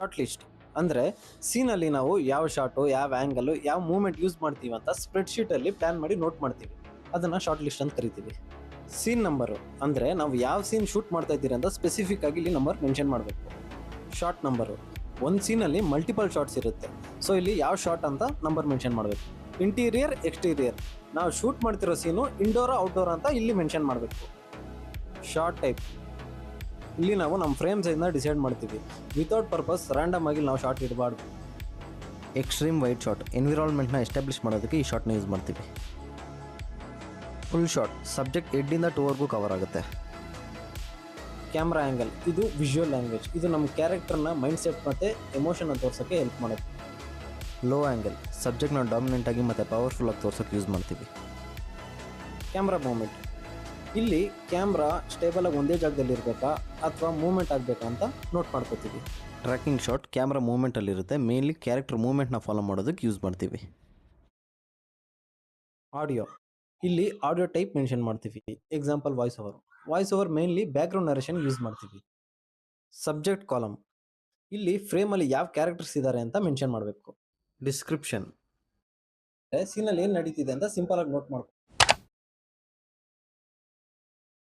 Short list ಅಂದ್ರೆ ಸೀನಲ್ಲಿ ನಾವು ಯಾವ ಶಾಟು ಯಾವ ಆಂಗಲ್ ಯಾವ ಮೂವ್ಮೆಂಟ್ ಯೂಸ್ ಮಾಡ್ತೀವಿ ಅಂತ ಸ್ಪ್ರೆಡ್ ಶೀಟ್ ಅಲ್ಲಿ ಪ್ಲಾನ್ ಮಾಡಿ ನೋಟ್ ಮಾಡ್ತೀವಿ. ಅದನ್ನ ಶಾರ್ಟ್ ಲಿಸ್ಟ್ ಅಂತ ಕರಿತೀವಿ. ಸೀನ್ ನಂಬರ್ ಅಂದ್ರೆ ನಾವು ಯಾವ ಸೀನ್ ಶೂಟ್ ಮಾಡ್ತಾ ಇದ್ದೀರಿ ಅಂತ ಸ್ಪೆಸಿಫಿಕ್ ಆಗಿ ಇಲ್ಲಿ ನಂಬರ್ ಮೆನ್ಷನ್ ಮಾಡಬೇಕು. ಶಾರ್ಟ್ ನಂಬರು ಒಂದು ಸೀನಲ್ಲಿ ಮಲ್ಟಿಪಲ್ ಶಾರ್ಟ್ಸ್ ಇರುತ್ತೆ, ಸೊ ಇಲ್ಲಿ ಯಾವ ಶಾರ್ಟ್ ಅಂತ ನಂಬರ್ ಮೆನ್ಷನ್ ಮಾಡಬೇಕು. ಇಂಟೀರಿಯರ್ ಎಕ್ಸ್ಟೀರಿಯರ್ ನಾವು ಶೂಟ್ ಮಾಡ್ತಿರೋ ಸೀನು ಇಂಡೋರ್ ಔಟ್ಡೋರ್ ಅಂತ ಇಲ್ಲಿ ಮೆನ್ಷನ್ ಮಾಡಬೇಕು. ಶಾರ್ಟ್ ಟೈಪ್ ಇಲ್ಲಿ ನಾವು ನಮ್ಮ ಫ್ರೇಮ್ ಸೈಜ್ನ ಡಿಸೈಡ್ ಮಾಡ್ತೀವಿ. ವಿತೌಟ್ ಪರ್ಪಸ್ ರ್ಯಾಂಡಮ್ ಆಗಿ ನಾವು ಶಾರ್ಟ್ ಇಡಬಾರ್ದು. ಎಕ್ಸ್ಟ್ರೀಮ್ ವೈಡ್ ಶಾಟ್ ಎನ್ವಿರಾನ್ಮೆಂಟ್ನ ಎಸ್ಟಾಬ್ಲಿಷ್ ಮಾಡೋದಕ್ಕೆ ಈ ಶಾರ್ಟ್ನ ಯೂಸ್ ಮಾಡ್ತೀವಿ. ಫುಲ್ ಶಾಟ್ ಸಬ್ಜೆಕ್ಟ್ ಹೆಡ್ಡಿಂದ ಟೂವರೆಗೂ ಕವರ್ ಆಗುತ್ತೆ. ಕ್ಯಾಮ್ರಾ ಆ್ಯಂಗಲ್ ಇದು ವಿಜುವಲ್ ಲ್ಯಾಂಗ್ವೇಜ್, ಇದು ನಮ್ಮ ಕ್ಯಾರೆಕ್ಟರ್ನ ಮೈಂಡ್ ಸೆಟ್ ಮತ್ತು ಎಮೋಷನ್ನ ತೋರ್ಸೋಕ್ಕೆ ಹೆಲ್ಪ್ ಮಾಡುತ್ತೆ. ಲೋ ಆ್ಯಂಗಲ್ ಸಬ್ಜೆಕ್ಟ್ನ ಡಾಮಿನೆಂಟ್ ಆಗಿ ಮತ್ತು ಪವರ್ಫುಲ್ ಆಗಿ ತೋರ್ಸೋಕ್ಕೆ ಯೂಸ್ ಮಾಡ್ತೀವಿ. ಕ್ಯಾಮ್ರಾ ಮೂಮೆಂಟ್ ಇಲ್ಲಿ ಕ್ಯಾಮ್ರಾ ಸ್ಟೇಬಲ್ ಆಗಿ ಒಂದೇ ಜಾಗದಲ್ಲಿ ಇರಬೇಕಾ ಅಥವಾ ಮೂವ್ಮೆಂಟ್ ಆಗಬೇಕಾ ಅಂತ ನೋಟ್ ಮಾಡ್ಕೋತೀವಿ. ಟ್ರ್ಯಾಕಿಂಗ್ ಶಾಟ್ ಕ್ಯಾಮ್ರಾ ಮೂವ್ಮೆಂಟಲ್ಲಿರುತ್ತೆ, ಮೇನ್ಲಿ ಕ್ಯಾರೆಕ್ಟರ್ ಮೂವ್ಮೆಂಟ್ನ ಫಾಲೋ ಮಾಡೋದಕ್ಕೆ ಯೂಸ್ ಮಾಡ್ತೀವಿ. ಆಡಿಯೋ ಇಲ್ಲಿ ಆಡಿಯೋ ಟೈಪ್ ಮೆನ್ಷನ್ ಮಾಡ್ತೀವಿ. Example voice over mainly background narration use ಮಾಡ್ತೀವಿ. ಸಬ್ಜೆಕ್ಟ್ ಕಾಲಮ್ ಇಲ್ಲಿ ಫ್ರೇಮಲ್ಲಿ ಯಾವ ಕ್ಯಾರೆಕ್ಟರ್ಸ್ ಇದ್ದಾರೆ ಅಂತ ಮೆನ್ಷನ್ ಮಾಡಬೇಕು. ಡಿಸ್ಕ್ರಿಪ್ಷನ್ ಸೀನಲ್ಲಿ ಏನು ನಡೀತಿದೆ ಅಂತ ಸಿಂಪಲ್ ಆಗಿ ನೋಟ್ ಮಾಡ್ಕೊ.